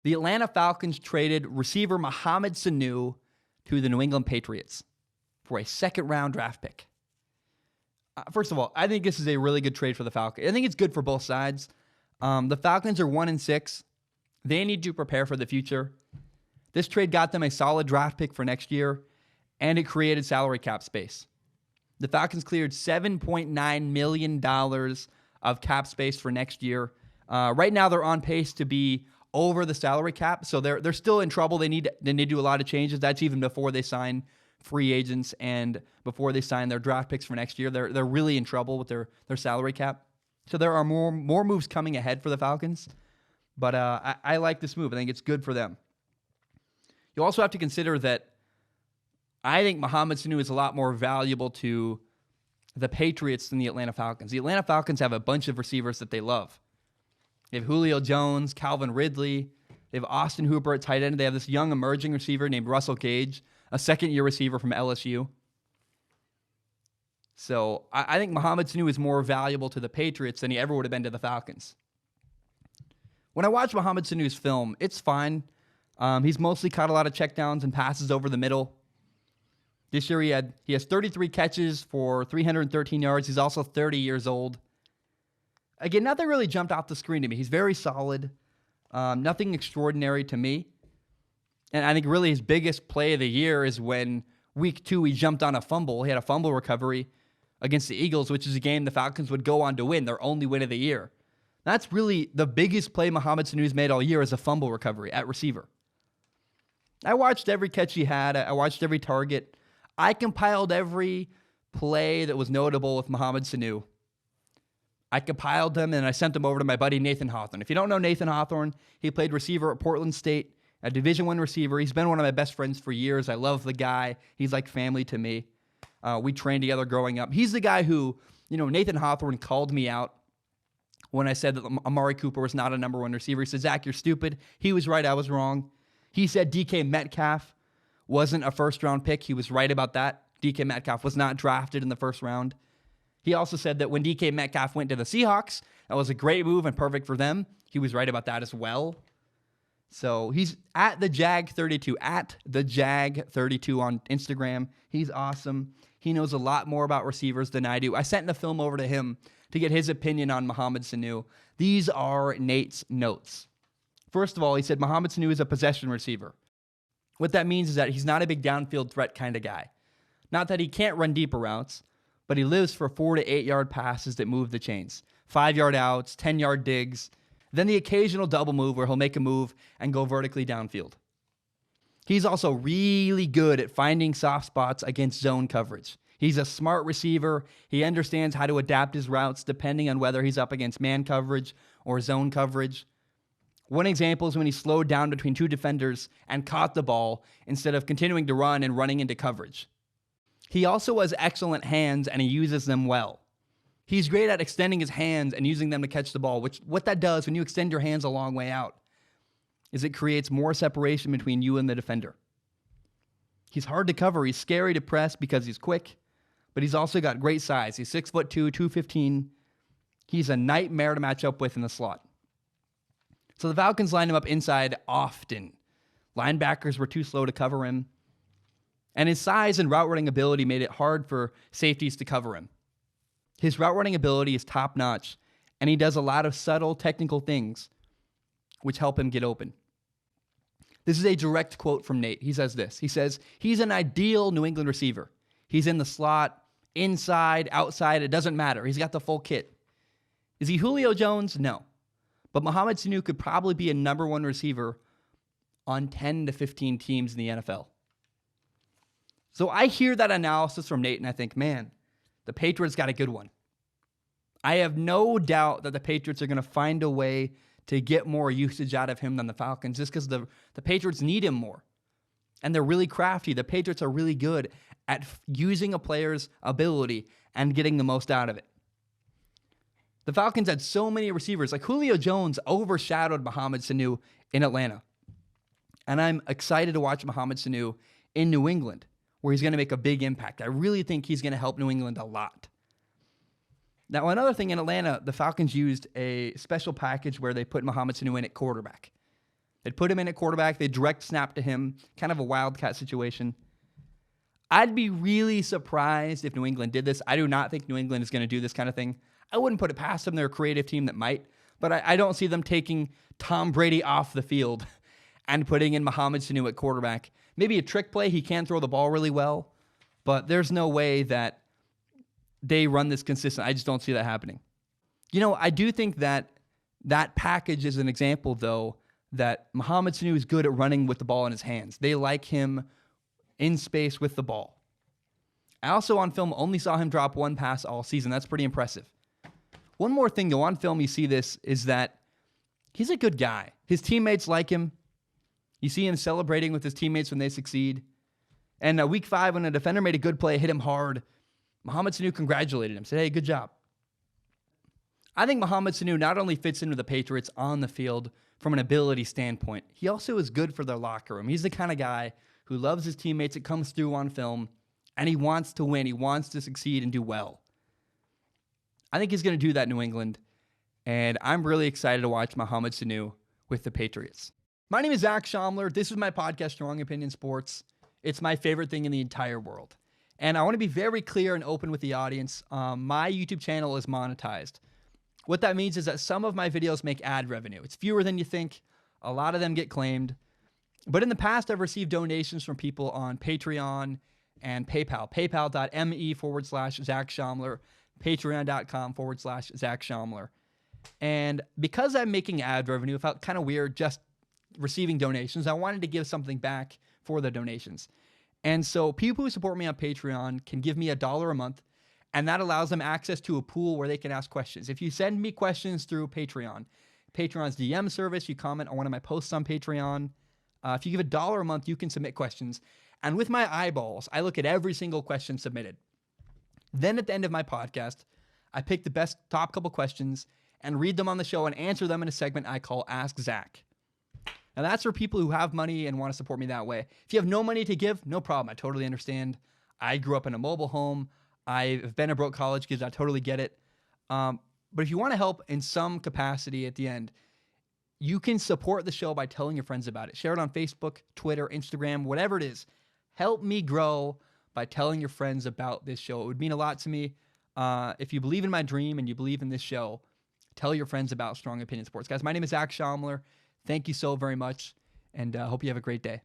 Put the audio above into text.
The Atlanta Falcons traded receiver Mohamed Sanu to the New England Patriots for a second-round draft pick. First of all, I think this is a really good trade for the Falcons. I think it's good for both sides. The Falcons are 1-6. They need to prepare for the future. This trade got them a solid draft pick for next year, and it created salary cap space. The Falcons cleared $7.9 million of cap space for next year. Right now, they're on pace to be over the salary cap, so they're still in trouble. They need to do a lot of changes. That's even before they sign free agents and before they sign their draft picks for next year. They're really in trouble with their salary cap. So there are more moves coming ahead for the Falcons, but I like this move. I think it's good for them. You also have to consider that I think Mohamed Sanu is a lot more valuable to the Patriots than the Atlanta Falcons. The Atlanta Falcons have a bunch of receivers that they love. They have Julio Jones, Calvin Ridley. They have Austin Hooper at tight end. They have this young emerging receiver named Russell Gage, a second-year receiver from LSU. So I think Mohamed Sanu is more valuable to the Patriots than he ever would have been to the Falcons. When I watch Mohamed Sanu's film, it's fine. He's mostly caught a lot of checkdowns and passes over the middle. This year he has 33 catches for 313 yards. He's also 30 years old. Again, nothing really jumped off the screen to me. He's very solid. Nothing extraordinary to me. And I think really his biggest play of the year is when week 2 he jumped on a fumble. He had a fumble recovery against the Eagles, which is a game the Falcons would go on to win, their only win of the year. That's really the biggest play Mohamed Sanu's made all year, is a fumble recovery at receiver. I watched every catch he had. I watched every target. I compiled every play that was notable with Mohamed Sanu. I compiled them and I sent them over to my buddy Nathan Hawthorne. If you don't know Nathan Hawthorne, he played receiver at Portland State, a Division I receiver. He's been one of my best friends for years. I love the guy. He's like family to me. We trained together growing up. He's the guy who, Nathan Hawthorne called me out when I said that Amari Cooper was not a number 1 receiver. He said, "Zach, you're stupid." He was right. I was wrong. He said DK Metcalf wasn't a first-round pick. He was right about that. DK Metcalf was not drafted in the first round. He also said that when DK Metcalf went to the Seahawks, that was a great move and perfect for them. He was right about that as well. So he's at the Jag32, at the Jag32 on Instagram. He's awesome. He knows a lot more about receivers than I do. I sent the film over to him to get his opinion on Mohamed Sanu. These are Nate's notes. First of all, he said Mohamed Sanu is a possession receiver. What that means is that he's not a big downfield threat kind of guy. Not that he can't run deeper routes, but he lives for 4 to 8 yard passes that move the chains. 5-yard outs, 10-yard digs, then the occasional double move where he'll make a move and go vertically downfield. He's also really good at finding soft spots against zone coverage. He's a smart receiver. He understands how to adapt his routes depending on whether he's up against man coverage or zone coverage. One example is when he slowed down between 2 defenders and caught the ball instead of continuing to run and running into coverage. He also has excellent hands and he uses them well. He's great at extending his hands and using them to catch the ball, which what that does when you extend your hands a long way out is it creates more separation between you and the defender. He's hard to cover. He's scary to press because he's quick, but he's also got great size. He's 6'2", 215. He's a nightmare to match up with in the slot. So the Falcons lined him up inside often. Linebackers were too slow to cover him. And his size and route running ability made it hard for safeties to cover him. His route running ability is top-notch, and he does a lot of subtle technical things which help him get open. This is a direct quote from Nate. He says this. He says, he's an ideal New England receiver. He's in the slot, inside, outside, it doesn't matter. He's got the full kit. Is he Julio Jones? No. But Mohamed Sanu could probably be a number 1 receiver on 10 to 15 teams in the NFL. So I hear that analysis from Nate and I think, man, the Patriots got a good one. I have no doubt that the Patriots are going to find a way to get more usage out of him than the Falcons just because the Patriots need him more. And they're really crafty. The Patriots are really good at using a player's ability and getting the most out of it. The Falcons had so many receivers. Like Julio Jones overshadowed Mohamed Sanu in Atlanta. And I'm excited to watch Mohamed Sanu in New England, where he's going to make a big impact. I really think he's going to help New England a lot. Now, another thing in Atlanta, the Falcons used a special package where they put Mohamed Sanu in at quarterback. They'd put him in at quarterback. They'd direct snap to him, kind of a wildcat situation. I'd be really surprised if New England did this. I do not think New England is going to do this kind of thing. I wouldn't put it past them. They're a creative team that might, but I don't see them taking Tom Brady off the field and putting in Mohamed Sanu at quarterback. Maybe a trick play. He can throw the ball really well, but there's no way that they run this consistent. I just don't see that happening. I do think that package is an example, though, that Mohamed Sanu is good at running with the ball in his hands. They like him in space with the ball. I also on film only saw him drop one pass all season. That's pretty impressive. One more thing, though, on film you see this, is that he's a good guy. His teammates like him. You see him celebrating with his teammates when they succeed. And week 5, when a defender made a good play, hit him hard, Mohamed Sanu congratulated him, said, hey, good job. I think Mohamed Sanu not only fits into the Patriots on the field from an ability standpoint, he also is good for their locker room. He's the kind of guy who loves his teammates. It comes through on film, and he wants to win. He wants to succeed and do well. I think he's going to do that in New England, and I'm really excited to watch Mohamed Sanu with the Patriots. My name is Zach Schaumler. This is my podcast, Strong Opinion Sports. It's my favorite thing in the entire world. And I want to be very clear and open with the audience. My YouTube channel is monetized. What that means is that some of my videos make ad revenue. It's fewer than you think. A lot of them get claimed. But in the past, I've received donations from people on Patreon and PayPal. PayPal.me/Zach Schaumler. Patreon.com/Zach Schaumler. And because I'm making ad revenue, it felt kind of weird just receiving donations. I wanted to give something back for the donations. And so people who support me on Patreon can give me $1 a month, and that allows them access to a pool where they can ask questions. If you send me questions through Patreon's DM service, you comment on one of my posts on Patreon. If you give $1 a month, you can submit questions. And with my eyeballs, I look at every single question submitted. Then at the end of my podcast, I pick the best top couple questions and read them on the show and answer them in a segment I call Ask Zach. Now that's for people who have money and want to support me that way. If you have no money to give, no problem. I totally understand. I grew up in a mobile home. I've been a broke college kid. I totally get it. But if you want to help in some capacity at the end, you can support the show by telling your friends about it. Share it on Facebook, Twitter, Instagram, whatever it is. Help me grow by telling your friends about this show. It would mean a lot to me. If you believe in my dream and you believe in this show, tell your friends about Strong Opinion Sports. Guys, my name is Zach Schaumler. Thank you so very much, and hope you have a great day.